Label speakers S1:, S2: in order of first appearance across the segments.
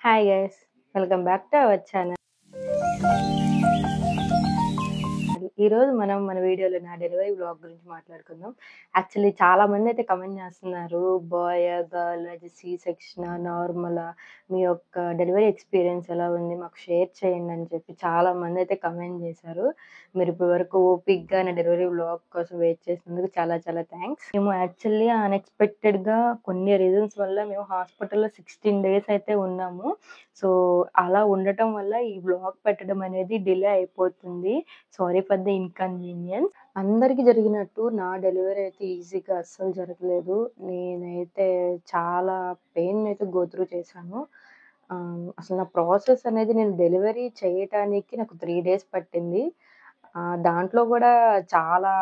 S1: Hi guys, welcome back to our channel. ఈరోజు మనం మన వీడియోలో నా డెలివరీ వ్లాగ్ గురించి మాట్లాడుకుందాం. యాక్చువల్లీ చాలా మంది అయితే కమెంట్ చేస్తున్నారు, బాయ్ గర్ల్, అది సి సెక్షన్ నార్మలా, మీ యొక్క డెలివరీ ఎక్స్పీరియన్స్ ఎలా ఉంది, మాకు షేర్ చేయండి అని చెప్పి చాలా మంది అయితే కమెంట్ చేశారు. మీరు ఇప్పటి వరకు ఓపిక్గా నా డెలివరీ వ్లాగ్ కోసం వెయిట్ చేసినందుకు చాలా చాలా థ్యాంక్స్. మేము యాక్చువల్లీ అన్ఎక్స్పెక్టెడ్గా కొన్ని రీజన్స్ వల్ల మేము హాస్పిటల్లో 16 days అయితే ఉన్నాము. సో అలా ఉండటం వల్ల ఈ వ్లాగ్ పెట్టడం అనేది డిలే అయిపోతుంది. Sorry for the inconvenience. అందరికి జరిగినట్టు నా డెలివరీ అయితే ఈజీగా అస్సలు జరగలేదు. నేనైతే చాలా పెయిన్ అయితే గో త్రూ చేశాను. అసలు నా ప్రాసెస్ అనేది నేను డెలివరీ చేయటానికి నాకు 3 days పట్టింది. దాంట్లో కూడా చాలా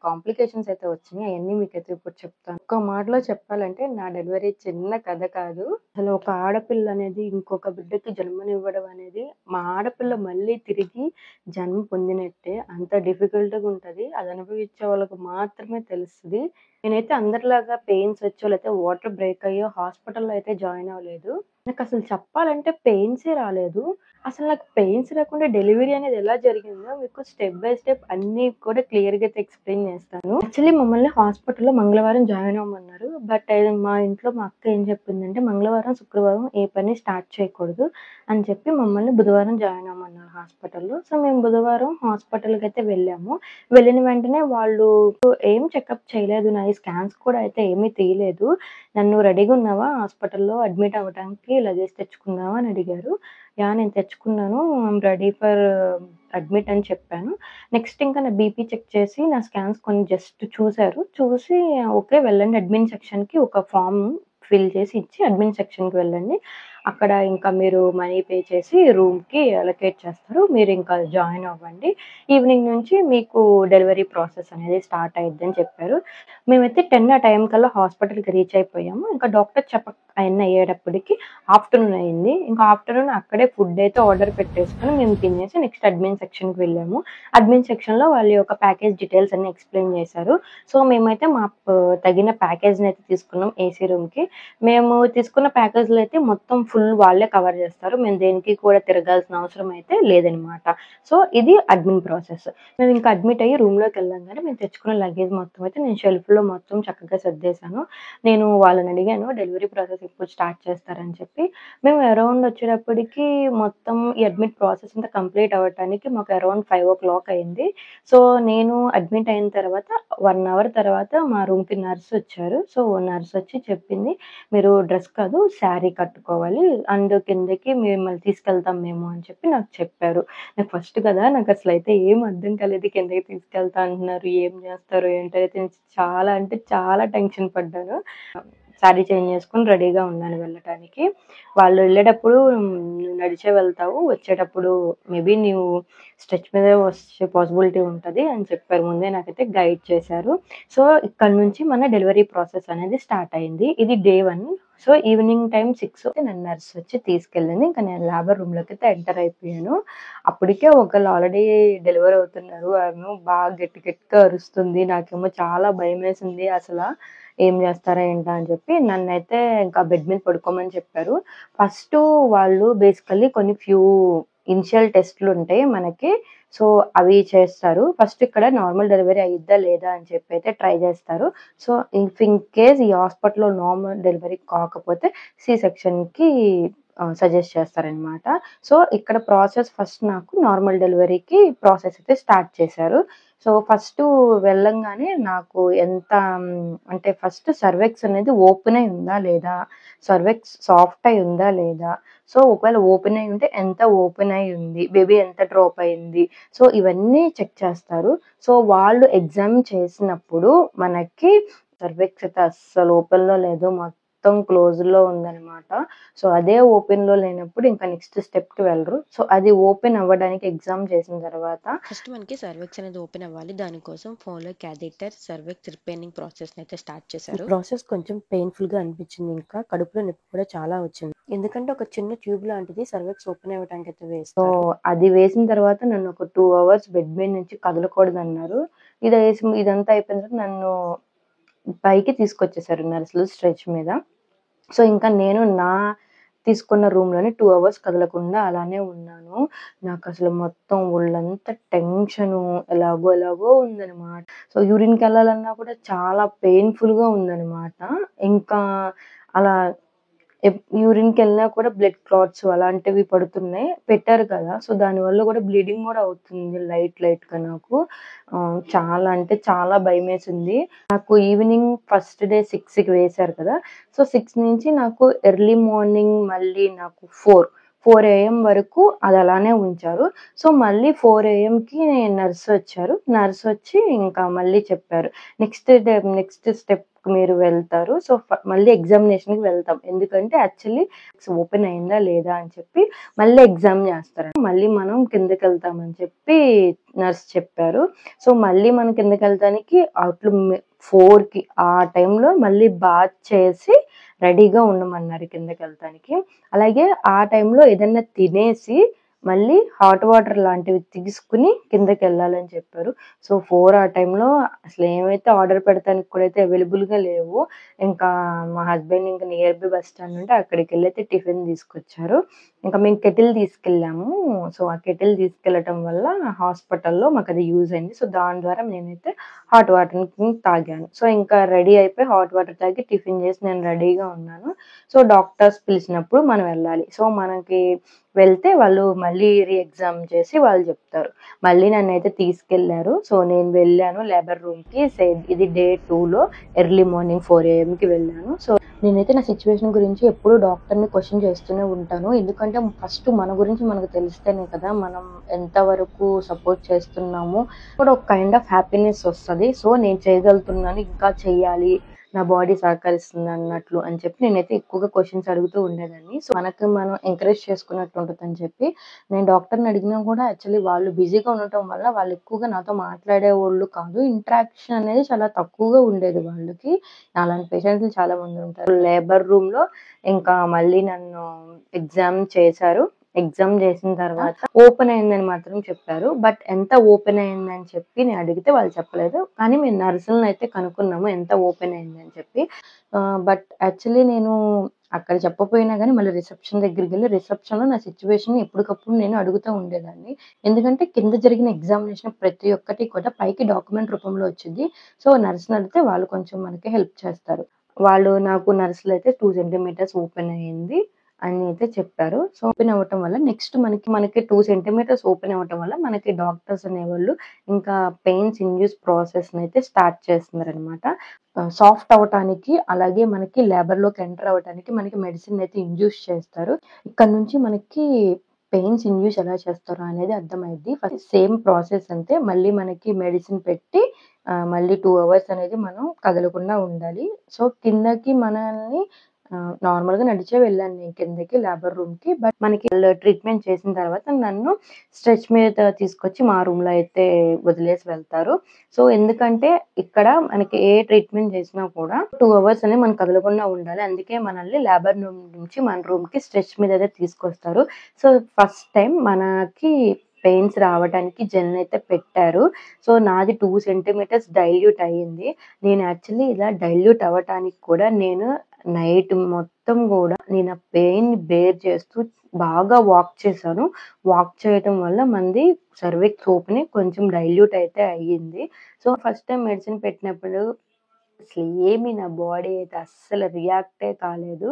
S1: కాంప్లికేషన్స్ అయితే వచ్చినాయి. అయన్నీ మీకైతే ఇప్పుడు చెప్తాను. ఒక్క మాటలో చెప్పాలంటే నా డెలివరీ చిన్న కథ కాదు. అసలు ఒక ఆడపిల్ల అనేది ఇంకొక బిడ్డకి జన్మనివ్వడం అనేది మా ఆడపిల్ల మళ్ళీ తిరిగి జన్మ పొందినట్టే. అంత డిఫికల్ట్‌గా ఉంటది. అది అనుభవించే వాళ్ళకి మాత్రమే తెలుస్తది. నేనైతే అందరిలాగా పెయిన్స్ వచ్చో లేకపోతే వాటర్ బ్రేక్ అయ్యో హాస్పిటల్‌లో అయితే జాయిన్ అవ్వలేదు. నాకసలు చెప్పాలంటే పెయిన్సే రాలేదు. అసలు నాకు పెయిన్స్ రాకుండా డెలివరీ అనేది ఎలా జరిగిందో మీకు స్టెప్ బై స్టెప్ అన్నీ కూడా క్లియర్‌గా అయితే ఎక్స్‌ప్లెయిన్ చేస్తాను. యాక్చువల్లీ మమ్మల్ని హాస్పిటల్‌లో మంగళవారం జాయిన్ అవ్వమన్నారు. బట్ మా ఇంట్లో మా అక్క ఏం చెప్పిందంటే మంగళవారం, శుక్రవారం ఏ పని స్టార్ట్ చేయకూడదు అని చెప్పి మమ్మల్ని బుధవారం జాయిన్ అవ్వమన్నారు హాస్పిటల్‌లో. సో మేము బుధవారం హాస్పిటల్‌కి అయితే వెళ్ళాము. వెళ్ళిన వెంటనే వాళ్ళు ఏం చెకప్ చేయలేదు. నాయి స్కాన్స్ కూడా అయితే ఏమీ తీయలేదు. నన్ను రెడీగా ఉన్నావా హాస్పిటల్‌లో అడ్మిట్ అవ్వడానికి, లగేజ్ తెచ్చుకుందామా అని అడిగారు. యాహ్! నేను తెచ్చుకున్నాను. ఐయామ్ రెడీ ఫర్ అడ్మిట్ అని చెప్పాను. నెక్స్ట్ ఇంకా నా బీపీ చెక్ చేసి నా స్కాన్స్ కొన్ని జస్ట్ చూసారు. చూసి ఓకే వెళ్ళండి అడ్మిన్ సెక్షన్‌కి, ఒక ఫార్మ్ ఫిల్ చేసి ఇచ్చి అడ్మిన్ సెక్షన్‌కి వెళ్ళండి. అక్కడ ఇంకా మీరు మనీ పే చేసి రూమ్‌కి అలొకేట్ చేస్తారు. మీరు ఇంకా జాయిన్ అవ్వండి. ఈవినింగ్ నుంచి మీకు డెలివరీ ప్రాసెస్ అనేది స్టార్ట్ అయిద్దని చెప్పారు. మేమైతే 10 ఆ టైం కల్లా హాస్పిటల్‌కి రీచ్ అయిపోయాము. ఇంకా డాక్టర్ అయన్నీ అయ్యేటప్పటికి ఆఫ్టర్‌నూన్ అయింది. ఇంకా ఆఫ్టర్‌నూన్ అక్కడే ఫుడ్ అయితే ఆర్డర్ పెట్టేసుకొని మేము తినేసి నెక్స్ట్ అడ్మిన్ సెక్షన్‌కి వెళ్ళాము. అడ్మిన్ సెక్షన్‌లో వాళ్ళ యొక్క ప్యాకేజ్ డీటెయిల్స్ అన్నీ ఎక్స్‌ప్లెయిన్ చేశారు. సో మేమైతే మాకు తగిన ప్యాకేజ్‌ని అయితే తీసుకున్నాం ఏసీ రూమ్‌కి. మేము తీసుకున్న ప్యాకేజ్‌లో అయితే మొత్తం ఫుల్ వాళ్ళే కవర్ చేస్తారు. మేము దేనికి కూడా తిరగాల్సిన అవసరం అయితే లేదనమాట. సో ఇది అడ్మిన్ ప్రాసెస్. మేము ఇంకా అడ్మిట్ అయ్యి రూమ్‌లోకి వెళ్ళంగానే మేము తెచ్చుకున్న లగేజ్ మొత్తం అయితే నేను షెల్ఫ్‌లో మొత్తం చక్కగా సర్దేశాను. నేను వాళ్ళని అడిగాను డెలివరీ ప్రాసెస్ ఎప్పుడు స్టార్ట్ చేస్తారని చెప్పి. మేము అరౌండ్ వచ్చేటప్పటికి మొత్తం ఈ అడ్మిట్ ప్రాసెస్ అంతా కంప్లీట్ అవ్వటానికి మాకు అరౌండ్ 5:00 అయింది. సో నేను అడ్మిట్ అయిన తర్వాత 1 అవర్ తర్వాత మా రూమ్‌కి నర్స్ వచ్చారు. సో నర్స్ వచ్చి చెప్పింది, "మీరు డ్రెస్ కాదు శారీ కట్టుకోవాలి. అండ్ కిందకి మిమ్మల్ని తీసుకెళ్తాం మేము" అని చెప్పి నాకు చెప్పారు. నాకు ఫస్ట్ కదా నాకసలైతే ఏం అర్థం కాలేదు. కిందకి తీసుకెళ్తా అంటున్నారు. ఏం చేస్తారో ఏంటో అయితే చాలా అంటే చాలా టెన్షన్ పడ్డాను. శారీ చేంజ్ చేసుకొని రెడీగా ఉన్నాను వెళ్ళటానికి. వాళ్ళు వెళ్ళేటప్పుడు "నువ్వు నడిచే వెళ్తావు. వచ్చేటప్పుడు మేబీ నువ్వు స్ట్రెచ్ మీద వచ్చే పాసిబిలిటీ ఉంటది" అని చెప్పారు. ముందే నాకైతే గైడ్ చేశారు. సో ఇక్కడి నుంచి మన డెలివరీ ప్రాసెస్ అనేది స్టార్ట్ అయింది. ఇది డే 1. సో ఈవినింగ్ టైమ్ 6 నన్ను నర్స్ వచ్చి తీసుకెళ్ళింది. ఇంకా నేను లేబర్ రూమ్‌లోకి అయితే ఎంటర్ అయిపోయాను. అప్పటికే ఒకళ్ళు ఆల్రెడీ డెలివరీ అవుతున్నారు. ఆమె బాగా గట్టి గట్టిగా అరుస్తుంది. నాకేమో చాలా భయమేసింది. ఏం చేస్తారా ఏంటా అని చెప్పి నన్నైతే ఇంకా బెడ్ మీద పడుకోమని చెప్పారు. ఫస్టు వాళ్ళు బేసికల్లీ కొన్ని ఇనిషియల్ టెస్ట్‌లుంటాయి మనకి. సో అవి చేస్తారు. ఫస్ట్ ఇక్కడ నార్మల్ డెలివరీ అయ్యిద్దా లేదా అని చెప్పి అయితే ట్రై చేస్తారు. సో ఇన్ కేస్ ఈ హాస్పిటల్‌లో నార్మల్ డెలివరీ కాకపోతే సి సెక్షన్‌కి సజెస్ట్ చేస్తారనమాట. సో ఇక్కడ ప్రాసెస్ ఫస్ట్ నాకు నార్మల్ డెలివరీకి ప్రాసెస్ అయితే స్టార్ట్ చేశారు. సో ఫస్టు వెళ్ళంగానే నాకు అంటే ఫస్ట్ సర్విక్స్ అనేది ఓపెన్ అయి ఉందా లేదా? సర్విక్స్ సాఫ్ట్ అయి ఉందా లేదా? సో ఒకవేళ ఓపెన్ అయి ఉంటే ఎంత ఓపెన్ అయి ఉంది? బేబీ ఎంత డ్రాప్ అయింది? సో ఇవన్నీ చెక్ చేస్తారు. సో వాళ్ళు ఎగ్జామిన్ చేసినప్పుడు మనకి సర్విక్స్ అయితే అస్సలు ఓపెన్‌లో లేదు. మొత్తం క్లోజ్డ్‌లో ఉందనమాట. సో అదే ఓపెన్‌లో లేనప్పుడు ఇంకా నెక్స్ట్ స్టెప్‌కి వెళ్ళరు. సో అది ఓపెన్ అవ్వడానికి ఎగ్జామ్ చేసిన తర్వాత
S2: ఫస్ట్ మనకి సర్విక్స్ అనేది ఓపెన్ అవ్వాలి. దానికోసం ఫోన్‌లో క్యాథెటర్ సర్విక్స్ రిపేరింగ్ ప్రాసెస్‌ని అయితే స్టార్ట్
S1: ఈ
S2: చేశారు.
S1: ప్రాసెస్ కొంచెం పెయిన్‌ఫుల్‌గా అనిపించింది. ఇంకా కడుపులో నొప్పి కూడా చాలా వచ్చింది. ఎందుకంటే ఒక చిన్న ట్యూబ్ లాంటిది సర్విక్స్ ఓపెన్ అవ్వడానికి అయితే వేస్తారు. సో అది వేసిన తర్వాత నన్ను ఒక 2 అవర్స్ బెడ్ మీద నుంచి కదలకూడదన్నారు. ఇదంతా అయిపోయిన తర్వాత నన్ను పైకి తీసుకొచ్చేసారు నర్సులు స్ట్రెచ్ మీద. సో ఇంకా నేను నా తీసుకున్న రూమ్‌లోనే 2 అవర్స్ కదలకుండా అలానే ఉన్నాను. నాకసలు మొత్తం ఒళ్ళంతా టెన్షను ఎలాగో ఉందనమాట. సో, యూరిన్‌కెళ్ళాలన్నా కూడా చాలా పెయిన్‌ఫుల్‌గా ఉందనమాట. ఇంకా అలా యూరిన్‌కెళ్ళినా కూడా బ్లడ్ క్లాట్స్ అలాంటివి పడుతున్నాయి. పెట్టారు కదా! సో, దానివల్ల కూడా బ్లీడింగ్ కూడా అవుతుంది లైట్‌గా నాకు. చాలా అంటే చాలా భయమేసింది. నాకు ఈవినింగ్ ఫస్ట్ డే 6కి వేశారు కదా! సో, 6 నుంచి నాకు ఎర్లీ మార్నింగ్ మళ్ళీ నాకు 4 ఏఎం వరకు అది అలానే ఉంచారు. సో, మళ్ళీ 4 ఏఎంకి నర్సొచ్చారు. నర్సొచ్చి ఇంకా మళ్ళీ చెప్పారు. నెక్స్ట్ స్టెప్‌కి మీరు వెళ్తారు. సో, మళ్ళీ ఎగ్జామినేషన్‌కి వెళ్తాం. ఎందుకంటే యాక్చువల్లీ ఓపెన్ అయిందా లేదా అని చెప్పి మళ్ళీ ఎగ్జామ్ చేస్తారు. మళ్ళీ మనం కిందకెళ్తామని చెప్పి నర్స్ చెప్పారు. సో, మళ్ళీ మనం కిందకెళ్ళటానికి అట్లు 4కి ఆ టైంలో మళ్ళీ బాత్ చేసి రెడీగా ఉండమన్నారు కిందకెళ్ళటానికి. అలాగే ఆ టైంలో ఏదన్నా తినేసి మళ్ళీ హాట్ వాటర్ లాంటివి తీసుకొని కిందకెళ్ళాలని చెప్పారు. సో, 4 ఆ టైంలో అసలేమైతే ఆర్డర్ పెడతానికి కూడా అయితే అవైలబుల్‌గా లేవు. ఇంకా మా హస్బెండ్ ఇంక నియర్ బై బస్ స్టాండ్ ఉంటే అక్కడికెళ్ళైతే టిఫిన్ తీసుకొచ్చారు. ఇంకా మేము కెటిల్ తీసుకెళ్ళాము. సో, ఆ కెటిల్ తీసుకెళ్ళటం వల్ల హాస్పిటల్‌లో మాకది యూజ్ అయింది. సో, దాని ద్వారా నేనైతే హాట్ వాటర్‌ని తాగాను. సో, ఇంకా రెడీ అయిపోయి హాట్ వాటర్ తాగి టిఫిన్ చేసి నేను రెడీగా ఉన్నాను. సో, డాక్టర్స్ పిలిచినప్పుడు మనం వెళ్ళాలి. సో, మనకి వెళ్తే వాళ్ళు మళ్ళీ ఎగ్జామ్ చేసి వాళ్ళు చెప్తారు. మళ్ళీ నన్నైతే తీసుకెళ్లారు. సో, నేను వెళ్ళాను లేబర్ రూమ్‌కి. ఇది డే 2లో ఎర్లీ మార్నింగ్ 4 ఏఎంకి వెళ్ళాను. సో, నేనైతే నా సిట్యుయేషన్ గురించి ఎప్పుడూ డాక్టర్‌ని క్వెషన్ చేస్తూనే ఉంటాను. ఎందుకంటే ఫస్ట్ మన గురించి మనకు తెలిస్తేనే కదా! మనం ఎంతవరకు సపోర్ట్ చేస్తున్నాము కూడా ఒక కైండ్ ఆఫ్ హ్యాపీనెస్ వస్తది. సో, నేను చేయగలుగుతున్నాను, ఇంకా చెయ్యాలి, నా బాడీ సహకరిస్తుంది అన్నట్లు అని చెప్పి నేనైతే ఎక్కువగా క్వెషన్స్ అడుగుతూ ఉండేదాన్ని. సో, మనకు మనం ఎంకరేజ్ చేసుకున్నట్టు ఉంటదని చెప్పి నేను డాక్టర్‌ని అడిగినా కూడా యాక్చువల్లీ వాళ్ళు బిజీగా ఉండటం వల్ల వాళ్ళు ఎక్కువగా నాతో మాట్లాడేవోళ్ళు కాదు. ఇంటరాక్షన్ అనేది చాలా తక్కువగా ఉండేది వాళ్ళకి. అలాంటి పేషెంట్‌లు చాలా మంది ఉంటారు. లేబర్ రూమ్‌లో ఇంకా మళ్ళీ నన్ను ఎగ్జామ్ చేశారు. ఎగ్జామ్ చేసిన తర్వాత ఓపెన్ అయిందని మాత్రం చెప్పారు. బట్ ఎంత ఓపెన్ అయిందని చెప్పి నేను అడిగితే వాళ్ళు చెప్పలేదు. కానీ మేము నర్సులనైతే కనుక్కున్నాము ఎంత ఓపెన్ అయిందని చెప్పి. బట్ యాక్చువల్లీ నేను అక్కడ చెప్పకపోయినా గానీ మళ్ళీ రిసెప్షన్ దగ్గరికెళ్ళి రిసెప్షన్‌లో నా సిట్యుయేషన్‌ని ఎప్పటికప్పుడు నేను అడుగుతా ఉండేదాన్ని. ఎందుకంటే కింద జరిగిన ఎగ్జామినేషన్ ప్రతి ఒక్కటి కూడా పైకి డాక్యుమెంట్ రూపంలో వచ్చిద్ది. సో, నర్స్‌ని అడిగితే వాళ్ళు కొంచెం మనకి హెల్ప్ చేస్తారు. వాళ్ళు నాకు నర్సులైతే 2 సెంటీమీటర్స్ ఓపెన్ అయింది అని అయితే చెప్పారు. సో, ఓపెన్ అవ్వటం వల్ల నెక్స్ట్ మనకి 2 సెంటీమీటర్స్ ఓపెన్ అవ్వటం వల్ల మనకి డాక్టర్స్ అనేవాళ్ళు ఇంకా పెయిన్స్ ఇండ్యూస్ ప్రాసెస్‌నైతే స్టార్ట్ చేస్తున్నారనమాట. సాఫ్ట్ అవ్వటానికి అలాగే మనకి లేబర్‌లోకి ఎంటర్ అవ్వటానికి మనకి మెడిసిన్ అయితే ఇండ్యూస్ చేస్తారు. ఇక్కడ నుంచి మనకి పెయిన్స్ ఇండ్యూస్ ఎలా చేస్తారో అనేది అర్థమైద్ది. ఫస్ట్ సేమ్ ప్రాసెస్ అంతే. మళ్ళీ మనకి మెడిసిన్ పెట్టి మళ్ళీ 2 అవర్స్ అనేది మనం కదలకుండా ఉండాలి. సో, కిందకి మనల్ని నార్మల్‌గా నడిచే వెళ్ళాను నేను కిందకి లేబర్ రూమ్‌కి. బట్ మనకి ట్రీట్మెంట్ చేసిన తర్వాత నన్ను స్ట్రెచ్ మీద తీసుకొచ్చి మా రూమ్‌లో అయితే వదిలేసి వెళ్తారు. సో, ఎందుకంటే ఇక్కడ మనకి ఏ ట్రీట్మెంట్ చేసినా కూడా 2 అవర్స్ అనేది మనం కదలకుండా ఉండాలి. అందుకే మనల్ని లేబర్ రూమ్ నుంచి మన రూమ్‌కి స్ట్రెచ్ మీద అయితే తీసుకొస్తారు. సో, ఫస్ట్ టైమ్ మనకి పెయిన్స్ రావడానికి జెల్ అయితే పెట్టారు. సో, నాది 2 సెంటీమీటర్స్ డైల్యూట్ అయ్యింది. నేను యాక్చువల్లీ ఇలా డైల్యూట్ అవ్వటానికి కూడా నేను నైట్ మొత్తం గూడా నేను ఆ పెయిన్‌ని బేర్ చేస్తూ బాగా వాక్ చేశాను. వాక్ చేయటం వల్ల మనది సర్విక్స్ ఓపెనింగ్ కొంచెం డైల్యూట్ అయితే అయ్యింది. సో, ఫస్ట్ టైమ్ మెడిసిన్ పెట్టినప్పుడు అసలేమి నా బాడీ అయితే అస్సలు రియాక్టే కాలేదు.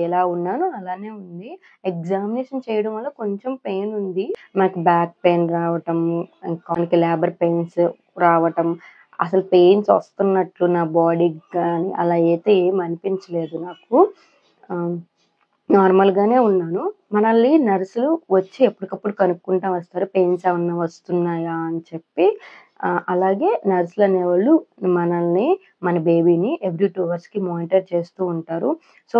S1: ఎలా ఉన్నానో అలానే ఉంది. ఎగ్జామినేషన్ చేయడం వల్ల కొంచెం పెయిన్ ఉంది. నాకు బ్యాక్ పెయిన్ రావటం, ఇంకా మనకి లేబర్ పెయిన్స్ రావటం, అసలు పెయిన్స్ వస్తున్నట్లు నా బాడీకి గాని అలా అయితే ఏమి అనిపించలేదు నాకు. ఆహ్, నార్మల్‌గానే ఉన్నాను. మనల్ని నర్సులు వచ్చి ఎప్పటికప్పుడు కనుక్కుంటా వస్తారు. పెయిన్స్ ఏమన్నా వస్తున్నాయా అని చెప్పి. అలాగే నర్సులనేవాళ్ళు మనల్ని, మన బేబీని ఎవ్రీ 2 అవర్స్‌కి మానిటర్ చేస్తూ ఉంటారు. సో,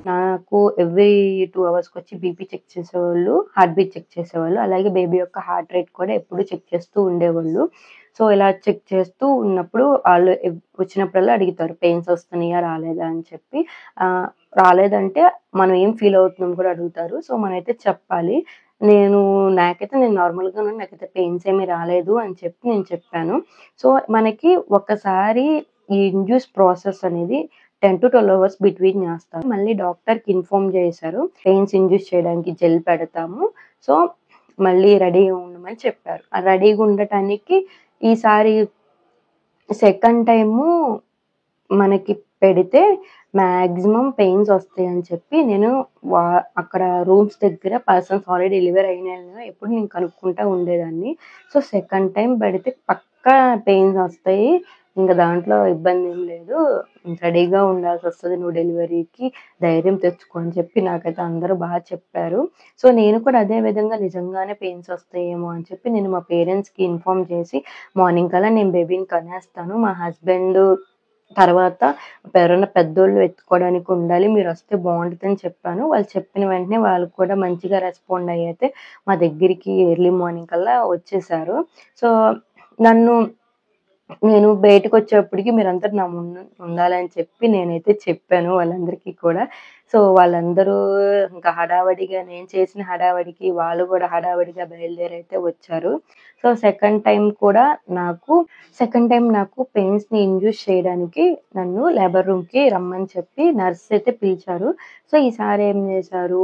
S1: నాకు ఎవ్రీ 2 అవర్స్‌కొచ్చి బీపీ చెక్ చేసేవాళ్ళు, హార్ట్ బీట్ చెక్ చేసేవాళ్ళు. అలాగే బేబీ యొక్క హార్ట్ రేట్ కూడా ఎప్పుడు చెక్ చేస్తూ ఉండేవాళ్ళు. సో, ఇలా చెక్ చేస్తూ ఉన్నప్పుడు ఆళ్ళు వచ్చినప్పుడల్లా అడుగుతారు పెయిన్స్ వస్తున్నాయా? రాలేదా? అని చెప్పి. రాలేదంటే మనం ఏం ఫీల్ అవుతున్నాం కూడా అడుగుతారు. సో, మనమైతే చెప్పాలి. నేను నేను నార్మల్‌గా ఉన్నాను. నాకైతే పెయిన్స్ ఏమి రాలేదు అని చెప్పి నేను చెప్పాను. సో, మనకి ఒక్కసారి ఈ ఇండ్యూస్ ప్రాసెస్ అనేది 10-12 అవర్స్ బిట్వీన్ చేస్తారు. మళ్ళీ డాక్టర్‌కి ఇన్ఫార్మ్ చేశారు. పెయిన్స్ ఇండ్యూస్ చేయడానికి జెల్ పెడతాము. సో, మళ్ళీ రెడీగా ఉండమని చెప్పారు. ఆ రెడీగా ఉండటానికి ఈసారి సెకండ్ టైము మనకి పెడితే మాక్సిమం పెయిన్స్ వస్తాయని చెప్పి నేను అక్కడ రూమ్స్ దగ్గర పర్సన్స్ ఆల్రెడీ డెలివరీ అయిన ఎప్పుడు నేను కనుక్కుంటా ఉండేదాన్ని. సో, సెకండ్ టైం పెడితే పక్కా పెయిన్స్ వస్తాయి. ఇంక దాంట్లో ఇబ్బంది ఏం లేదు. రెడీగా ఉండాల్సొస్తది నువ్వు డెలివరీకి. ధైర్యం తెచ్చుకో అని చెప్పి నాకైతే అందరూ చెప్పారు. సో, నేను కూడా అదే విధంగా నిజంగానే పెయిన్స్ వస్తాయేమో అని చెప్పి నేను మా పేరెంట్స్‌కి ఇన్ఫార్మ్ చేసి మార్నింగ్ కల్లా నేను బేబీని కనేస్తాను. మా హస్బెండ్ తర్వాత ఎవరైనా పెద్దోళ్ళు ఎత్తుకోవడానికి ఉండాలి. మీరొస్తే బావుంటదని చెప్పాను. వాళ్ళు చెప్పిన వెంటనే వాళ్ళు కూడా మంచిగా రెస్పాండ్ అయ్యి మా దగ్గరికి ఎర్లీ మార్నింగ్ కల్లా వచ్చేసారు. సో, నన్ను నేను బయటకొచ్చేప్పటికి మీరందరూ నా ముందు ఉండాలని చెప్పి నేనైతే చెప్పాను వాళ్ళందరికీ కూడా. సో, వాళ్ళందరూ ఇంకా హడావిడిగా నేను చేసిన హడావిడికి వాళ్ళు గూడా హడావిడిగా బయలుదేరైతే వచ్చారు. సో, సెకండ్ టైమ్ నాకు పెయిన్స్‌ని ఇండ్యూస్ చేయడానికి నన్ను లేబర్ రూమ్‌కి రమ్మని చెప్పి నర్స్ అయితే పిలిచారు. సో, ఈసారి ఏం చేశారు,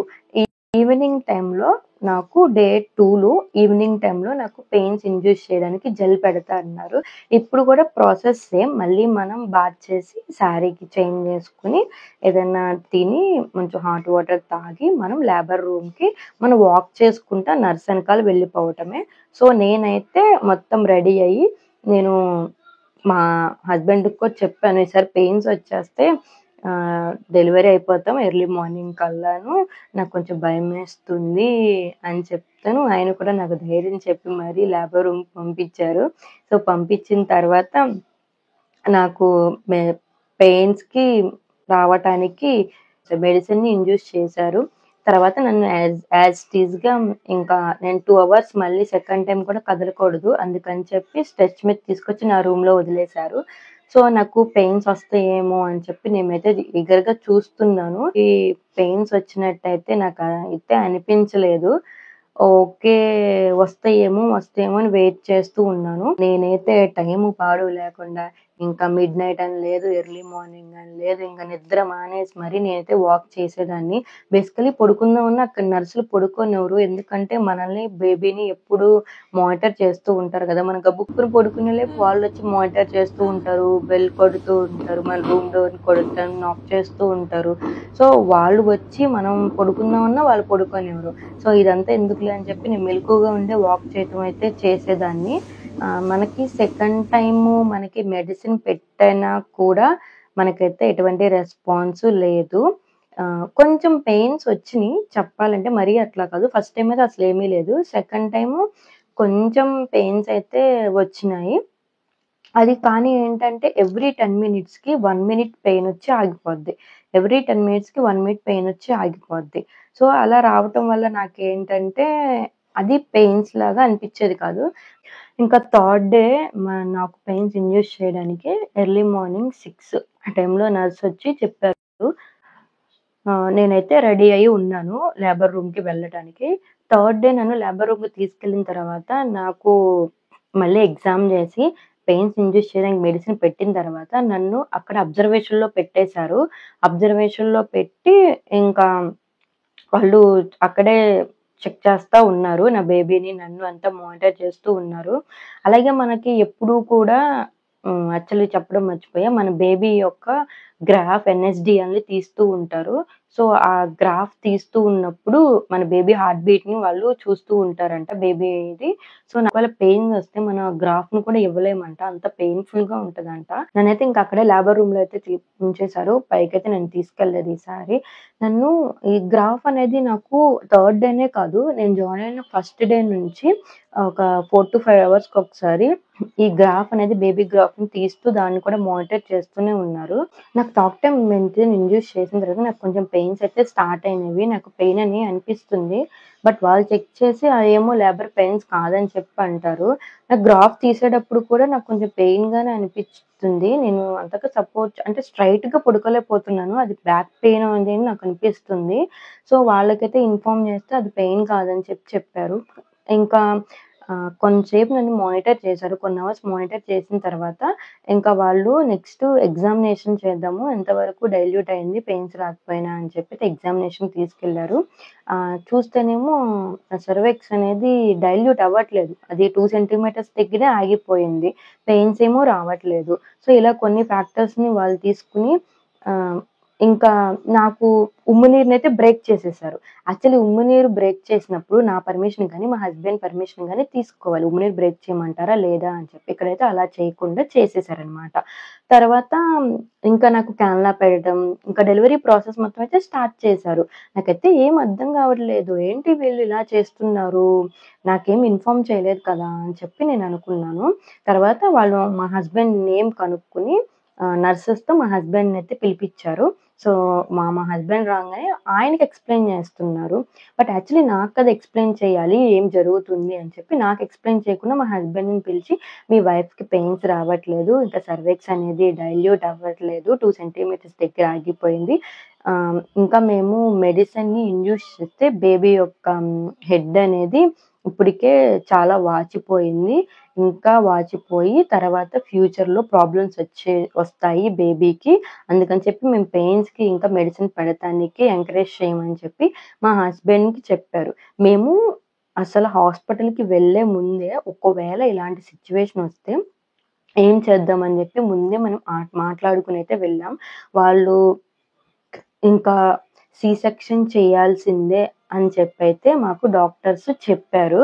S1: ఈవినింగ్ టైమ్‌లో నాకు డే 2లో ఈవినింగ్ టైమ్‌లో నాకు పెయిన్స్ ఇండ్యూస్ చేయడానికి జెల్ పెడతా అన్నారు. ఇప్పుడు కూడా ప్రాసెస్ సేమ్. మళ్ళీ మనం బాత్ చేసి శారీకి చేంజ్ చేసుకొని ఏదన్నా తిని కొంచెం హాట్ వాటర్ తాగి మనం లేబర్ రూమ్‌కి మనం వాక్ చేసుకుంటా నర్స్ ఎనకాల వెళ్ళిపోవటమే. సో, నేనైతే మొత్తం రెడీ అయ్యి నేను మా హస్బెండ్‌కి కూడా చెప్పాను. ఈసారి పెయిన్స్ వచ్చేస్తే డెలివరీ అయిపోతాం ఎర్లీ మార్నింగ్ కల్లాను. నాకు కొంచెం భయమేస్తుంది అని చెప్తాను. ఆయన కూడా నాకు ధైర్యం చెప్పి మరీ లేబర్ రూమ్‌కి పంపించారు. సో, పంపించిన తర్వాత నాకు పెయిన్స్‌కి రావటానికి మెడిసిన్‌ని ఇండ్యూస్ చేశారు. తర్వాత నన్ను యాజ్ ఇట్ ఈస్‌గా ఇంకా నేను 2 అవర్స్ మళ్ళీ సెకండ్ టైమ్ కూడా కదలకూడదు. అందుకని చెప్పి స్ట్రెచ్ మీద తీసుకొచ్చి నా రూమ్‌లో వదిలేశారు. సో, నాకు పెయిన్స్ వస్తాయేమో అని చెప్పి నేనైతే ఈగర్‌గా చూస్తున్నాను. ఈ పెయిన్స్ వచ్చినట్టయితే నాకైతే అనిపించలేదు. ఓకే. వస్తాయేమో అని వెయిట్ చేస్తూ ఉన్నాను. నేనైతే టైము పాడు లేకుండా ఇంకా మిడ్‌నైట్ అని లేదు, ఎర్లీ మార్నింగ్ అని లేదు. ఇంక నిద్ర మానేసి మరి నేనైతే వాక్ చేసేదాన్ని. బేసికల్లీ పడుకుందామన్నా అక్కడ నర్సులు పడుకోనివ్వరు. ఎందుకంటే మనల్ని బేబీని ఎప్పుడూ మానిటర్ చేస్తూ ఉంటారు కదా! మనం గబుక్కున పడుకునేలోపు వాళ్ళొచ్చి మానిటర్ చేస్తూ ఉంటారు. బెల్ కొడుతూ ఉంటారు. మన రూమ్ డోర్‌ని కొడతాను, నాక్ చేస్తూ ఉంటారు. సో, వాళ్ళు వచ్చి మనం పడుకుందామన్నా వాళ్ళు పడుకోనివ్వరు. సో, ఇదంతా ఎందుకులే అని చెప్పి నేను మెలకువగా ఉండే వాక్ చేయటం అయితే చేసేదాన్ని. మనకి సెకండ్ టైము మనకి మెడిసిన్ పెట్టినా కూడా మనకైతే ఎటువంటి రెస్పాన్స్ లేదు. కొంచెం పెయిన్స్ వచ్చినియి చెప్పాలంటే మరీ అట్లా కాదు. ఫస్ట్ టైమ్ అయితే అసలేమీ లేదు. సెకండ్ టైము కొంచెం పెయిన్స్ అయితే వచ్చినాయి. అది కానీ ఏంటంటే ఎవ్రీ 10 మినిట్స్‌కి 1 మినిట్ పెయినొచ్చి ఆగిపోద్ది. ఎవ్రీ 10 మినిట్స్‌కి 1 మినిట్ పెయినొచ్చి ఆగిపోద్ది. సో, అలా రావటం వల్ల నాకేంటంటే అది పెయిన్స్ లాగా అనిపిచ్చేది కాదు. ఇంకా థర్డ్ డే నాకు పెయిన్స్ ఇండ్యూస్ చేయడానికి ఎర్లీ మార్నింగ్ 6 ఆ టైంలో నర్సొచ్చి చెప్పారు. నేనైతే రెడీ అయ్యి ఉన్నాను లేబర్ రూమ్‌కి వెళ్ళటానికి. థర్డ్ డే నన్ను లేబర్ రూమ్‌కి తీసుకెళ్ళిన తర్వాత నాకు మళ్ళీ ఎగ్జామ్ చేసి పెయిన్స్ ఇండ్యూస్ చేయడానికి మెడిసిన్ పెట్టిన తర్వాత నన్ను అక్కడ అబ్జర్వేషన్‌లో పెట్టేశారు. అబ్జర్వేషన్‌లో పెట్టి ఇంకా వాళ్ళు అక్కడే చెక్ చేస్తా ఉన్నారు. నా బేబీని, నన్ను అంతా మానిటర్ చేస్తూ ఉన్నారు. అలాగే మనకి ఎప్పుడూ కూడా యాక్చువల్లీ చెప్పడం మర్చిపోయా. మన బేబీ యొక్క గ్రాఫ్ ఎన్ఎస్‌డి అనేది తీస్తూ ఉంటారు. సో, ఆ గ్రాఫ్ తీస్తూ ఉన్నప్పుడు మన బేబీ హార్ట్ బీట్‌ని వాళ్ళు చూస్తూ ఉంటారంట బేబీది. సో, ఒకవేళ పెయిన్స్ వస్తే మన గ్రాఫ్‌ని కూడా ఇవ్వలేమంట. అంత పెయిన్‌ఫుల్‌గా ఉంటదంట. నన్నైతే ఇంక అక్కడే లేబర్ రూమ్‌లో అయితే ఉంచేశారు. పైకైతే నన్ను తీసుకెళ్ళలేదు ఈసారి. నన్ను ఈ గ్రాఫ్ అనేది నాకు థర్డ్ డేనే కాదు. నేను జాయిన్ అయిన ఫస్ట్ డే నుంచి ఒక 4-5 అవర్స్‌కి ఒకసారి ఈ గ్రాఫ్ అనేది బేబీ గ్రాఫ్‌ని తీస్తూ దాన్ని కూడా మానిటర్ చేస్తూనే ఉన్నారు. నాకు టాక్ టైమ్ మెడిసిన్ ఇండ్యూస్ చేసిన తర్వాత నాకు కొంచెం పెయిన్స్ అయితే స్టార్ట్ అయినవి. నాకు పెయిన్ అని అనిపిస్తుంది. బట్ వాళ్ళు చెక్ చేసి అయేమో లేబర్ పెయిన్స్ కాదని చెప్పి అంటారు. నాకు గ్రాఫ్ తీసేటప్పుడు కూడా నాకు కొంచెం పెయిన్‌గానే అనిపిస్తుంది. నేను అంతగా సపోర్ట్ అంటే స్ట్రెయిట్‌గా పడుకోలేకపోతున్నాను. అది బ్యాక్ పెయిన్ అనేది నాకు అనిపిస్తుంది. సో, వాళ్ళకైతే ఇన్ఫార్మ్ చేస్తే అది పెయిన్ కాదని చెప్పారు. ఇంకా కొంతసేపు నన్ను మానిటర్ చేశారు. కొన్ని అవర్స్ మానిటర్ చేసిన తర్వాత ఇంకా వాళ్ళు నెక్స్ట్ ఎగ్జామినేషన్ చేద్దాము. ఎంతవరకు డైల్యూట్ అయింది పెయిన్స్ రాకపోయినా అని చెప్పి ఎగ్జామినేషన్‌కి తీసుకెళ్లారు. చూస్తేనేమో సర్విక్స్ అనేది డైల్యూట్ అవ్వట్లేదు. అది 2 సెంటీమీటర్స్ దగ్గరే ఆగిపోయింది. పెయిన్స్ ఏమో రావట్లేదు. సో, ఇలా కొన్ని ఫ్యాక్టర్స్‌ని వాళ్ళు తీసుకొని ఆహ్, ఇంకా నాకు ఉమ్ము నీరునైతే బ్రేక్ చేసేసారు. యాక్చువల్లీ ఉమ్ము నీరు బ్రేక్ చేసినప్పుడు నా పర్మిషన్ గాని, మా హస్బెండ్ పర్మిషన్ గాని తీసుకోవాలి. ఉమ్ము నీరు బ్రేక్ చేయమంటారా? లేదా? అని చెప్పి. ఇక్కడైతే అలా చేయకుండా చేసేసారనమాట. తర్వాత ఇంకా నాకు క్యాన్‌లా పెట్టడం, ఇంకా డెలివరీ ప్రాసెస్ మొత్తం అయితే స్టార్ట్ చేశారు. నాకైతే ఏం అర్థం కావట్లేదు. ఏంటి వీళ్ళు ఇలా చేస్తున్నారు? నాకేం ఇన్ఫార్మ్ చేయలేదు కదా! అని చెప్పి నేననుకున్నాను. తర్వాత వాళ్ళు మా హస్బెండ్ నేమ్ కనుక్కొని నర్సెస్‌తో మా హస్బెండ్‌నయితే పిలిపిచ్చారు. సో, మా హస్బెండ్ రాంగానే ఆయనకి ఎక్స్‌ప్లెయిన్ చేస్తున్నారు. బట్ యాక్చువల్లీ నాకు కదా ఎక్స్‌ప్లెయిన్ చేయాలి. ఏం జరుగుతుంది అని చెప్పి నాకు ఎక్స్‌ప్లెయిన్ చేయకుండా మా హస్బెండ్‌ని పిలిచి, "మీ వైఫ్‌కి పెయిన్స్ రావట్లేదు. ఇంకా సర్విక్స్ అనేది డైల్యూట్ అవ్వట్లేదు. 2 సెంటీమీటర్స్ దగ్గర ఆగిపోయింది. ఇంకా మేము మెడిసిన్‌ని ఇండ్యూస్ చేస్తే బేబీ యొక్క హెడ్ అనేది ఇప్పటికే చాలా వాచిపోయింది. ఇంకా వాచిపోయి తర్వాత ఫ్యూచర్‌లో ప్రాబ్లమ్స్ వస్తాయి బేబీకి. అందుకని చెప్పి మేము పెయిన్స్‌కి ఇంకా మెడిసిన్ పెడతానికి ఎంకరేజ్ చేయమని చెప్పి మా హస్బెండ్‌కి చెప్పారు. మేము అసలు హాస్పిటల్‌కి వెళ్ళే ముందే ఒకవేళ ఇలాంటి సిట్యుయేషన్ వస్తే ఏం చేద్దామని చెప్పి ముందే మనం మాట్లాడుకొనైతే వెళ్ళాం. వాళ్ళు ఇంకా సి సెక్షన్ చేయాల్సిందే అని చెప్పైతే మాకు డాక్టర్స్ చెప్పారు.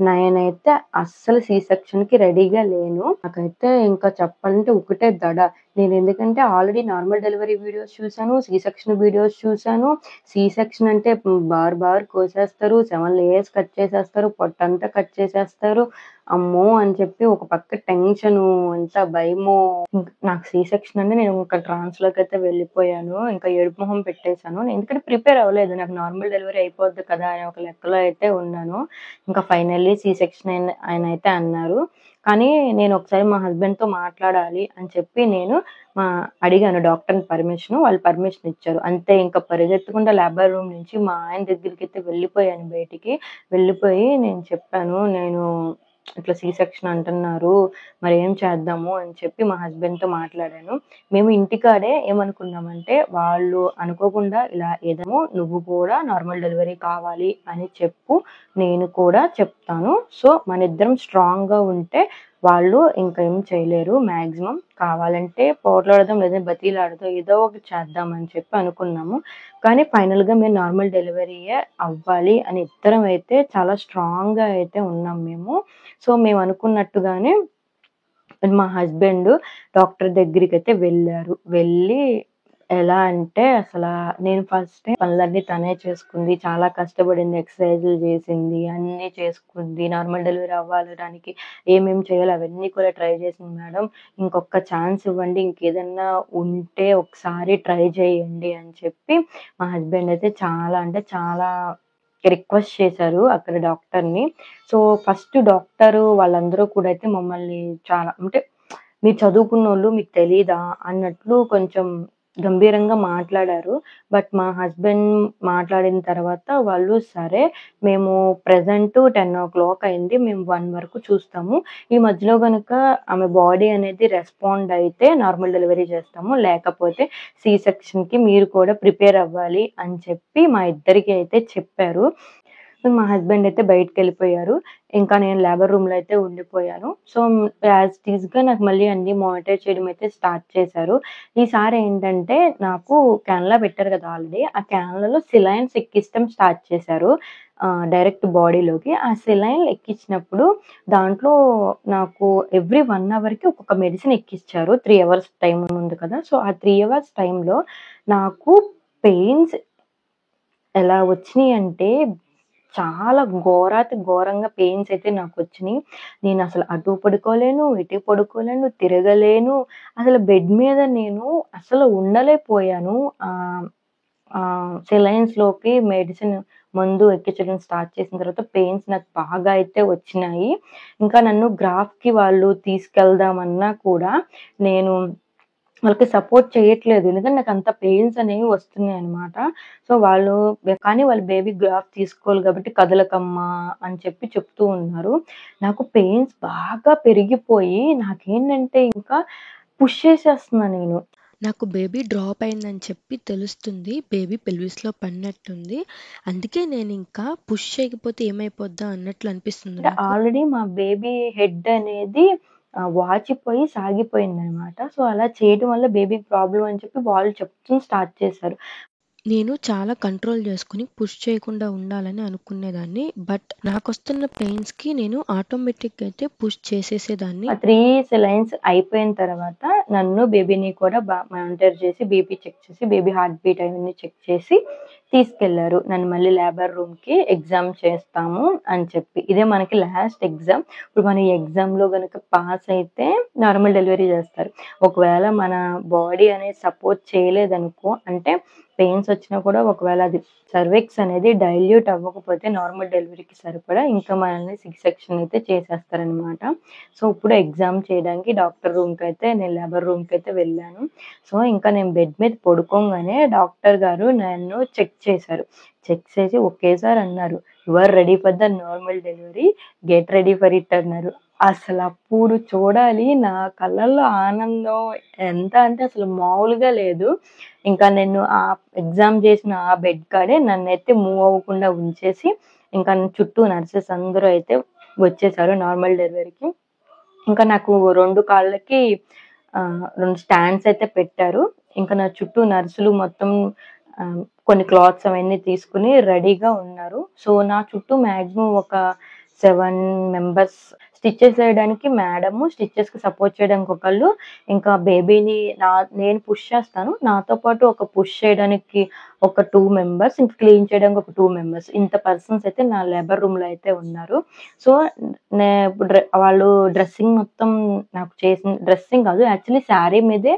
S1: నేనైతే అస్సలు సి సెక్షన్‌కి రెడీగా లేను. నాకైతే ఇంకా చెప్పాలంటే ఒకటే దడ. నేనెందుకంటే ఆల్రెడీ నార్మల్ డెలివరీ వీడియోస్ చూసాను. సి సెక్షన్ వీడియోస్ చూసాను. సి సెక్షన్ అంటే బార్ కోసేస్తారు. 7 లేయర్స్ కట్ చేసేస్తారు. పొట్టంతా కట్ చేసేస్తారు. అమ్మో! అని చెప్పి ఒక పక్క టెన్షను, ఎంత భయమో. నాకు సి సెక్షన్ అంటే నేను ఇంకా ట్రాన్స్‌లోకైతే వెళ్ళిపోయాను. ఇంకా ఏడుపు మొహం పెట్టేసాను. ఎందుకంటే ప్రిపేర్ అవ్వలేదు. నాకు నార్మల్ డెలివరీ అయిపోద్ది కదా! అనే ఒక లెక్కలో అయితే ఉన్నాను. ఇంకా ఫైనల్లీ సి సెక్షన్ ఆయనైతే అన్నారు. కానీ నేను ఒకసారి మా హస్బెండ్‌తో మాట్లాడాలి అని చెప్పి నేను అడిగాను డాక్టర్‌ని పర్మిషను. వాళ్ళు పర్మిషన్ ఇచ్చారు. అంతే ఇంకా పరిగెత్తకుండా లేబర్ రూమ్ నుంచి మా ఆయన దగ్గరికైతే వెళ్ళిపోయాను బయటికి. వెళ్ళిపోయి నేను చెప్పాను. ఇట్లా సి సెక్షన్ అంటున్నారు. మరేం చేద్దాము అని చెప్పి మా హస్బెండ్‌తో మాట్లాడాను. మేము ఇంటికాడే ఏమనుకున్నామంటే, వాళ్ళు అనుకోకుండా ఇలా ఏదేమో నువ్వు కూడా నార్మల్ డెలివరీ కావాలి అని చెప్పు. నేను కూడా చెప్తాను. సో, మనిద్దరం స్ట్రాంగ్‌గా ఉంటే వాళ్ళు ఇంక ఏం చేయలేరు మాక్సిమం. కావాలంటే పోట్లాడదాం లేదా బతిమిలాడదాం ఏదో ఒకటి చేద్దాం అని చెప్పి అనుకున్నాము. కానీ ఫైనల్‌గా మేము నార్మల్ డెలివరీయే అవ్వాలి అని ఇద్దరం అయితే చాలా స్ట్రాంగ్‌గా అయితే ఉన్నాం మేము. సో, మేము అనుకున్నట్టుగానే మా హస్బెండ్ డాక్టర్ దగ్గరికైతే వెళ్లారు. వెళ్ళి ఎలా అంటే నేను ఫస్ట్ టైమ్ పనులన్నీ తనే చేసుకుంది. చాలా కష్టపడింది. ఎక్సర్‌సైజులు చేసింది. అన్నీ చేసుకుంది. నార్మల్ డెలివరీ అవ్వడానికి ఏమేం చేయాలో అవన్నీ కూడా ట్రై చేసింది మేడం. ఇంకొక ఛాన్స్ ఇవ్వండి. ఇంకేదన్నా ఉంటే ఒకసారి ట్రై చేయండి అని చెప్పి మా హస్బెండ్ అయితే చాలా అంటే చాలా రిక్వెస్ట్ చేశారు అక్కడ డాక్టర్‌ని. సో, ఫస్ట్ డాక్టరు వాళ్ళందరూ కూడా అయితే మమ్మల్ని చాలా అంటే మీరు చదువుకున్నోళ్ళు మీకు తెలీదా అన్నట్లు కొంచెం గంభీరంగా మాట్లాడారు. బట్ మా హస్బెండ్ మాట్లాడిన తర్వాత వాళ్ళు సరే మేము ప్రెజెంట్ 10:00 అయింది. మేము 1 వరకు చూస్తాము. ఈ మధ్యలో గనుక ఆమె బాడీ అనేది రెస్పాండ్ అయితే నార్మల్ డెలివరీ చేస్తాము. లేకపోతే సి సెక్షన్‌కి మీరు కూడా ప్రిపేర్ అవ్వాలి అని చెప్పి మా ఇద్దరికీ అయితే చెప్పారు. మా హస్బెండ్ అయితే బయటికెళ్ళిపోయారు. ఇంకా నేను లేబర్ రూమ్‌లో అయితే ఉండిపోయాను. సో, యాజ్ ఇట్ ఈస్‌గా నాకు మళ్ళీ అన్నీ మానిటర్ చేయడం అయితే స్టార్ట్ చేశారు. ఈసారి ఏంటంటే నాకు క్యాన్‌లా పెట్టారు కదా ఆల్రెడీ. ఆ క్యాన్‌లలో సిలైన్స్ ఎక్కిచ్చడం స్టార్ట్ చేశారు. డైరెక్ట్ బాడీలోకి. ఆ సెలైన్ ఎక్కిచ్చినప్పుడు దాంట్లో నాకు ఎవ్రీ 1 అవర్‌కి ఒక్కొక్క మెడిసిన్ ఎక్కిచ్చారు. 3 అవర్స్ టైమ్ ఉంది కదా! సో, ఆ 3 అవర్స్ టైమ్‌లో నాకు పెయిన్స్ ఎలా వచ్చినియంటే చాలా ఘోరాతి ఘోరంగా పెయిన్స్ అయితే నాకొచ్చినియి. నేనసలు అటు పడుకోలేను, ఇటు పడుకోలేను, తిరగలేను. అసలు బెడ్ మీద నేను అసలు ఉండలేకపోయాను. ఆహ్, సెలైన్స్‌లోకి మందు ఎక్కించడం స్టార్ట్ చేసిన తర్వాత పెయిన్స్ నాకు బాగా అయితే వచ్చినాయి. ఇంకా నన్ను గ్రాఫ్‌కి వాళ్ళు తీసుకెళ్దామన్నా కూడా నేను వాళ్ళకి సపోర్ట్ చేయట్లేదు. ఎందుకంటే నాకంత పెయిన్స్ అనేవి వస్తున్నాయన్నమాట. సో, కానీ వాళ్ళు బేబీ గ్రాఫ్ తీసుకోవాలి కాబట్టి కదలకమ్మా అని చెప్తూ ఉన్నారు. నాకు పెయిన్స్ బాగా పెరిగిపోయి నాకేంటంటే ఇంకా పుష్ చేసేస్తున్నా నేను.
S2: నాకు బేబీ డ్రాప్ అయిందని చెప్పి తెలుస్తుంది. బేబీ పెల్విస్‌లో పడినట్టుంది. అందుకే నేనింకా పుష్ చేయకపోతే ఏమైపోద్దా అన్నట్లు అనిపిస్తుంది
S1: అంటే
S2: నాకు.
S1: ఆల్రెడీ మా బేబీ హెడ్ అనేది వాచిపోయి సాగిపోయిందనమాట. సో, అలా చేయడం వల్ల బేబీకి ప్రాబ్లమ్ అని చెప్పి వాళ్ళు చెప్తూ స్టార్ట్ చేశారు.
S2: నేను చాలా కంట్రోల్ చేసుకొని పుష్ చేయకుండా ఉండాలని అనుకునేదాన్ని. బట్ నాకొస్తున్న పెయిన్స్‌కి నేను ఆటోమేటిక్‌గా అయితే పుష్ చేసేసేదాన్ని.
S1: 3 సెలైన్స్ అయిపోయిన తర్వాత నన్ను, బేబీని కూడా మానిటర్ చేసి, బీపీ చెక్ చేసి, బేబీ హార్ట్ బీట్ అవన్నీ చెక్ చేసి తీసుకెళ్లారు. నన్ను మళ్ళీ లేబర్ రూమ్‌కి ఎగ్జామ్ చేస్తాము అని చెప్పి. ఇదే మనకి లాస్ట్ ఎగ్జామ్. ఇప్పుడు మనం ఈ ఎగ్జామ్‌లో గనక పాస్ అయితే నార్మల్ డెలివరీ చేస్తారు. ఒకవేళ మన బాడీ అనేది సపోర్ట్ చేయలేదనుకో, అంటే పెయిన్స్ వచ్చినా కూడా ఒకవేళ అది సర్విక్స్ అనేది డైల్యూట్ అవ్వకపోతే నార్మల్ డెలివరీకి సరిపడా ఇంకా మనల్ని సి సెక్షన్ అయితే చేసేస్తారనమాట. సో, ఇప్పుడు ఎగ్జామ్ చేయడానికి డాక్టర్ రూమ్‌కైతే నేను లేబర్ రూమ్‌కైతే వెళ్ళాను. సో, ఇంకా నేను బెడ్ మీద పడుకోంగానే డాక్టర్ గారు నన్ను చెక్ చేశారు. చెక్ చేసి ఒకేసారి అన్నారు, "you are ready for the normal delivery. Get ready for it" అన్నారు. అసలప్పుడు చూడాలి నా కళ్ళల్లో ఆనందం ఎంత అంటే అసలు మామూలుగా లేదు. ఇంకా నేను ఎగ్జామ్ చేసిన ఆ బెడ్ కాడే నన్నైతే మూవ్ అవ్వకుండా ఉంచేసి, ఇంకా చుట్టూ నర్సెస్ అందరూ అయితే వచ్చేసారు నార్మల్ డెలివరీకి. ఇంకా నాకు 2 కాళ్ళకి 2 స్టాండ్స్ అయితే పెట్టారు. ఇంకా నా చుట్టూ నర్సులు మొత్తం కొన్ని క్లాత్స్ అవన్నీ తీసుకొని రెడీగా ఉన్నారు. సో, నా చుట్టూ మాక్సిమం ఒక 7 మెంబర్స్. స్టిచెస్ వేయడానికి మేడము, స్టిచెస్‌కి సపోర్ట్ చేయడానికి ఒకళ్ళు, ఇంకా బేబీని నేను పుష్ చేస్తాను. నాతో పాటు ఒక పుష్ చేయడానికి ఒక 2 మెంబర్స్, ఇంకా క్లీన్ చేయడానికి ఒక 2 మెంబర్స్. ఇంత పర్సన్స్ అయితే నా లేబర్ రూమ్‌లో అయితే ఉన్నారు. సో, ఇప్పుడు వాళ్ళు డ్రెస్సింగ్ మొత్తం నాకు డ్రెస్సింగ్ కాదు, యాక్చువల్లీ శారీ మీదే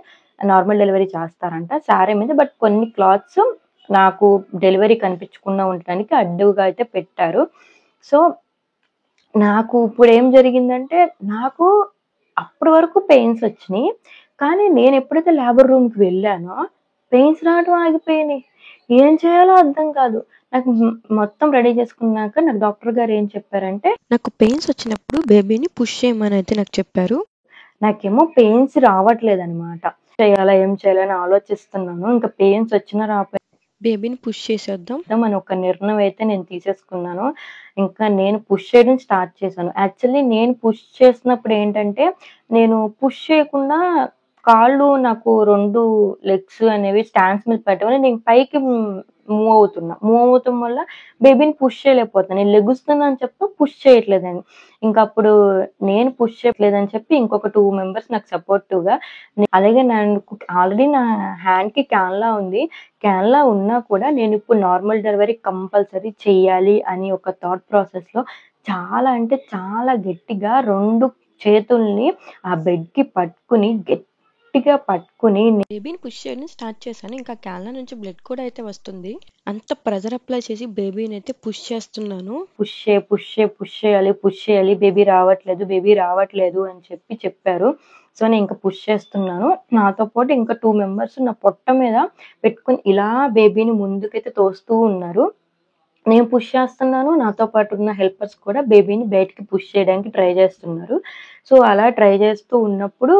S1: నార్మల్ డెలివరీ చేస్తారంట. శారీ మీద బట్ కొన్ని క్లాత్స్ నాకు డెలివరీ కనిపించకుండా ఉండడానికి అడ్డుగా అయితే పెట్టారు. సో, నాకు ఇప్పుడేం జరిగిందంటే, నాకు అప్పటి వరకు పెయిన్స్ వచ్చినియి. కానీ నేను ఎప్పుడైతే లేబర్ రూమ్‌కి వెళ్ళానో పెయిన్స్ రావడం ఆగిపోయినియి. ఏం చేయాలో అర్థం కాదు. నాకు మొత్తం రెడీ చేసుకున్నాక నాకు డాక్టర్ గారు ఏం చెప్పారంటే,
S2: నాకు పెయిన్స్ వచ్చినప్పుడు బేబీని పుష్ చేయమని అయితే నాకు చెప్పారు.
S1: నాకేమో పెయిన్స్ రావట్లేదనమాట. ఏం చేయాలో అని ఆలోచిస్తున్నాను. ఇంకా పెయిన్స్ వచ్చినా రాకపోయినా
S2: బేబీని పుష్ చేసేద్దాం.
S1: అని ఒక నిర్ణయం అయితే నేను తీసేసుకున్నాను. ఇంకా నేను పుష్ చేయడం స్టార్ట్ చేశాను. యాక్చువల్లీ నేను పుష్ చేసినప్పుడు ఏంటంటే, నేను పుష్ చేయకుండా కాళ్ళు నాకు 2 లెగ్స్ అనేవి స్టాండ్స్ మీద పెట్టమని నేను పైకి మూవ్ అవుతున్నా. మూవ్ అవ్వటం వల్ల బేబీని పుష్ చేయలేకపోతున్నా. నేను లెగుస్తున్నానని చెప్పి పుష్ చేయట్లేదని. ఇంకప్పుడు నేను పుష్ చేయట్లేదని చెప్పి ఇంకొక 2 మెంబర్స్ నాకు సపోర్టివ్‌గా, అలాగే ఆల్రెడీ నా హ్యాండ్‌కి క్యాన్లా ఉంది. క్యాన్లా ఉన్నా కూడా నేనిప్పుడు నార్మల్ డెలివరీ కంపల్సరీ చెయ్యాలి అని ఒక థాట్ ప్రాసెస్‌లో చాలా అంటే చాలా గట్టిగా 2 చేతుల్ని ఆ బెడ్‌కి పట్టుకొని గట్టిగా పట్టుకొని
S2: బేబీని పుష్ చేయడం స్టార్ట్ చేశాను. ఇంకా క్యాన్‌ల నుంచి బ్లడ్ కూడా అయితే వస్తుంది. అంత ప్రెషర్ అప్లై చేసి బేబీని అయితే పుష్ చేస్తున్నాను.
S1: పుష్ చేయాలి. బేబీ రావట్లేదు అని చెప్పారు. సో, నేను ఇంకా పుష్ చేస్తున్నాను. నాతో పాటు ఇంకా 2 మెంబర్స్ నా పొట్ట మీద పెట్టుకొని ఇలా బేబీని ముందుకైతే తోస్తూ ఉన్నారు. నేను పుష్ చేస్తున్నాను. నాతో పాటు ఉన్న హెల్పర్స్ కూడా బేబీని బయటికి పుష్ చేయడానికి ట్రై చేస్తున్నారు. సో, అలా ట్రై చేస్తూ ఉన్నప్పుడు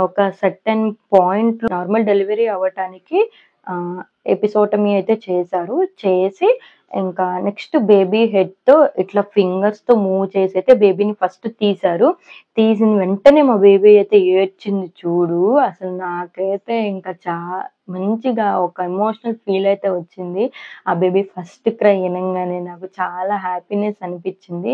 S1: ఒక సర్టెన్ పాయింట్ నార్మల్ డెలివరీ అవ్వటానికి ఎపిసోటమీ అయితే చేశారు. చేసి ఇంకా నెక్స్ట్ బేబీ హెడ్‌తో ఇట్లా ఫింగర్స్‌తో మూవ్ చేసి అయితే బేబీని ఫస్ట్ తీశారు. తీసిన వెంటనే మా బేబీ అయితే ఏడ్చింది చూడు. అసలు నాకైతే ఇంకా మంచిగా ఒక ఎమోషనల్ ఫీల్ అయితే వచ్చింది. ఆ బేబీ ఫస్ట్ క్రై ఇనంగానే నాకు చాలా హ్యాపీనెస్ అనిపించింది.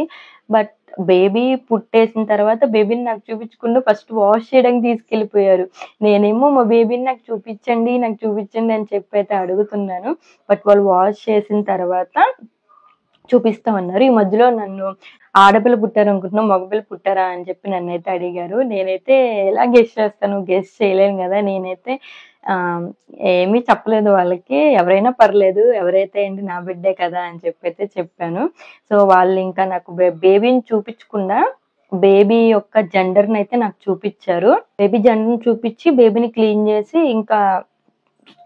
S1: బట్ బేబీ పుట్టేసిన తర్వాత బేబీని నాకు చూపించకుండా ఫస్ట్ వాష్ చేయడానికి తీసుకెళ్ళిపోయారు. నేనేమో మా బేబీని నాకు చూపించండి అని చెప్పైతే అడుగుతున్నాను. బట్ వాళ్ళు వాష్ చేసిన తర్వాత చూపిస్తామన్నారు. ఈ మధ్యలో నన్ను ఆడపిల్ల పుట్టారనుకుంటున్నావు, మగపిల్ల పుట్టారా అని చెప్పి నన్నైతే అడిగారు. నేనైతే ఎలా గెస్ చేస్తాను? గెస్ చేయలేను గదా! నేనైతే ఏమీ చెప్పలేదు వాళ్ళకి. ఎవరైనా పర్లేదు, ఎవరైతే ఏంటి నా బిడ్డే కదా అని చెప్పైతే చెప్పాను. సో, వాళ్ళింకా నాకు బేబీని చూపించకుండా బేబీ యొక్క జెండర్‌నైతే నాకు చూపిచ్చారు. బేబీ జెండర్‌ని చూపిచ్చి బేబీని క్లీన్ చేసి ఇంకా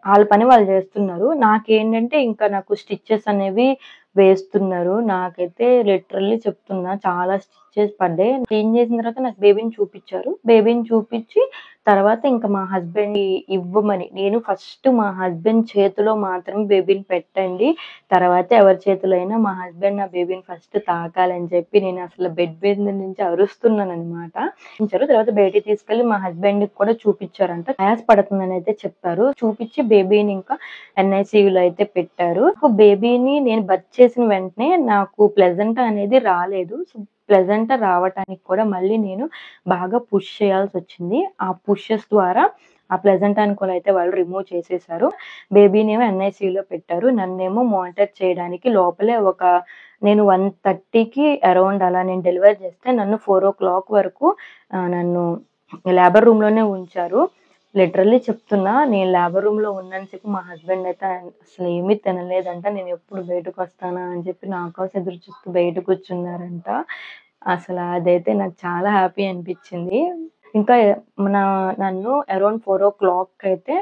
S1: ఆళ్ళ పని వాళ్ళు చేస్తున్నారు. నాకేంటంటే ఇంకా నాకు స్టిచెస్ అనేవి వేస్తున్నారు. నాకైతే లిటరల్లీ చెప్తున్నా చాలా స్టిచెస్ పడ్డాయి. క్లీన్ చేసిన తర్వాత నాకు బేబీని చూపిచ్చారు. బేబీని చూపిచ్చి తర్వాత ఇంకా మా హస్బెండ్ ఇవ్వమని నేను ఫస్ట్ మా హస్బెండ్ చేతిలో మాత్రమే బేబీని పెట్టండి. తర్వాత ఎవరి చేతిలో అయినా మా హస్బెండ్ నా బేబీని ఫస్ట్ తాకాలని చెప్పి నేను అసలు బెడ్ మీద నుంచి అరుస్తున్నాననమాట. తర్వాత బయటికి తీసుకెళ్ళి మా హస్బెండ్‌కి కూడా చూపిచ్చారంట. ఆయాస పడుతుందని అయితే చెప్పారు. చూపిచ్చి బేబీని ఇంకా ఎన్ఐసీయూలో అయితే పెట్టారు. బేబీని నేను బర్త్ చేసిన వెంటనే నాకు ప్లెజెంటా అనేది రాలేదు. సో, ప్లెజెంటా రావటానికి కూడా మళ్ళీ నేను బాగా పుష్ చేయాల్సొచ్చింది. ఆ పుషెస్ ద్వారా ఆ ప్లెజెంటాని కూడా అయితే వాళ్ళు రిమూవ్ చేసేసారు. బేబీనేమో ఎన్ఐసీయూలో పెట్టారు. నన్నేమో మానిటర్ చేయడానికి లోపలే నేను 1:30కి అరౌండ్ అలా నేను డెలివరీ చేస్తే నన్ను 4:00 వరకు నన్ను లేబర్ రూమ్‌లోనే ఉంచారు. లిటరల్లీ చెప్తున్నా నేను లేబర్ రూమ్‌లో ఉన్నంత సేపు మా హస్బెండ్ అయితే అసలు ఏమీ తినలేదంట. నేను ఎప్పుడు బయటకొస్తానా అని చెప్పి నా కోసం ఎదురు చూస్తూ బయట కూర్చున్నారంట. అసలు అదైతే నాకు చాలా హ్యాపీ అనిపించింది. ఇంకా నన్ను అరౌండ్ 4:00 అయితే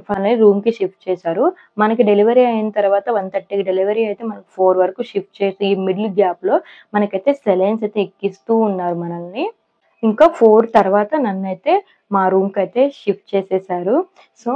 S1: ఫైనల్లీ రూమ్‌కి షిఫ్ట్ చేశారు. మనకి డెలివరీ అయిన తర్వాత 1:30కి డెలివరీ అయితే మనకి 4 వరకు షిఫ్ట్ చేసి ఈ మిడిల్ గ్యాప్‌లో మనకైతే సెలైన్స్ అయితే ఎక్కిస్తూ ఉన్నారు మనల్ని. ఇంకా 4 తర్వాత నన్నైతే మా రూమ్‌కైతే షిఫ్ట్ చేసేసారు. సో,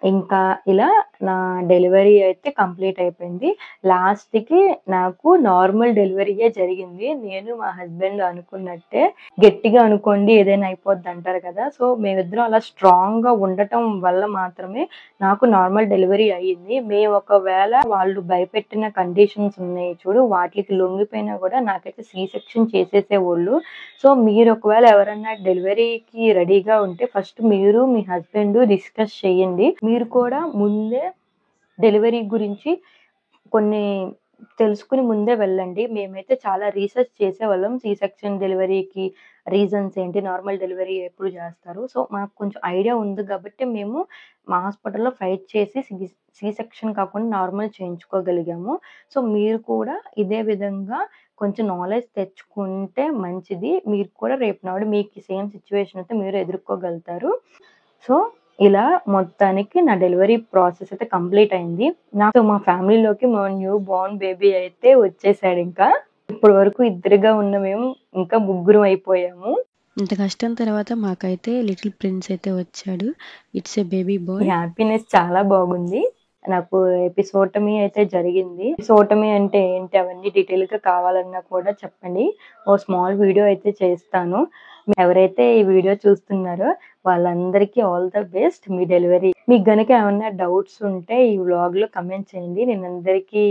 S1: ఇంకా ఇలా నా డెలివరీ అయితే కంప్లీట్ అయిపోయింది. లాస్ట్‌కి నాకు నార్మల్ డెలివరీయే జరిగింది. నేను మా హస్బెండ్ అనుకున్నట్టే. గట్టిగా అనుకోండి ఏదైనా అయిపోద్దంటారు కదా! సో, మేమిద్దరం అలా స్ట్రాంగ్‌గా ఉండటం వల్ల మాత్రమే నాకు నార్మల్ డెలివరీ అయ్యింది. మేము ఒకవేళ వాళ్ళు భయపెట్టిన కండిషన్స్ ఉన్నాయి చూడు, వాటికి లొంగిపోయినా కూడా నాకైతే సి సెక్షన్ చేసేసేవోళ్ళు. సో, మీరు ఒకవేళ ఎవరన్నా డెలివరీకి రెడీగా ఉంటే ఫస్ట్ మీరు మీ హస్బెండ్ డిస్కస్ చేయండి. మీరు కూడా ముందే డెలివరీ గురించి కొన్ని తెలుసుకొని ముందే వెళ్ళండి. మేమైతే చాలా రీసెర్చ్ చేసేవాళ్ళం. సి సెక్షన్ డెలివరీకి రీజన్స్ ఏంటి? నార్మల్ డెలివరీ ఎప్పుడు చేస్తారు? సో, మాకు కొంచెం ఐడియా ఉంది కాబట్టి మేము మా హాస్పిటల్‌లో ఫైట్ చేసి సి సెక్షన్ కాకుండా నార్మల్ చేయించుకోగలిగాము. సో, మీరు కూడా ఇదే విధంగా కొంచెం నాలెడ్జ్ తెచ్చుకుంటే మంచిది. మీరు కూడా రేపు నాడు మీకు సేమ్ సిట్యుయేషన్ అయితే మీరు ఎదుర్కోగలుగుతారు. సో, ఇలా మొత్తానికి నా డెలివరీ ప్రాసెస్ అయితే కంప్లీట్ అయింది. నాకు మా ఫ్యామిలీలోకి మా న్యూ బోర్న్ బేబీ అయితే వచ్చేసాడింకా. ఇప్పటి వరకు ఇద్దరుగా ఉన్న మేము ఇంకా ముగ్గురం అయిపోయాము.
S2: ఇంత కష్టం తర్వాత మాకైతే లిటిల్ ప్రిన్స్ అయితే వచ్చాడు. ఇట్స్ ఎ బేబీ
S1: ఈ
S2: బాయ్.
S1: హ్యాపీనెస్ చాలా బాగుంది. నాకు ఎపిసోటమీ అయితే జరిగింది. ఎపిసోటమీ అంటే ఏంటి అవన్నీ డీటెయిల్‌గా కావాలన్నా కూడా చెప్పండి. ఓ స్మాల్ వీడియో అయితే చేస్తాను. ఎవరైతే ఈ వీడియో చూస్తున్నారో వాళ్ళందరికీ all the best me delivery. మీకు గనుక ఏమన్నా డౌట్స్ ఉంటే ఈ వ్లాగ్‌లో కామెంట్ చేయండి. నేను అందరికీ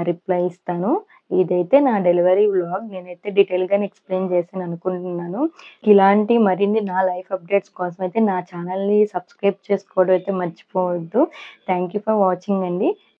S1: రిప్లై ఇస్తాను. ఇదైతే నా డెలివరీ వ్లాగ్. నేనైతే డీటెయిల్‌గానే ఎక్స్‌ప్లెయిన్ చేశాను అనుకుంటున్నాను. ఇలాంటి మరిన్ని నా లైఫ్ అప్డేట్స్ కోసం అయితే నా ఛానల్‌ని సబ్స్క్రైబ్ చేసుకోవడం అయితే మర్చిపోవద్దు. థ్యాంక్ యూ ఫర్ వాచింగ్ అండి.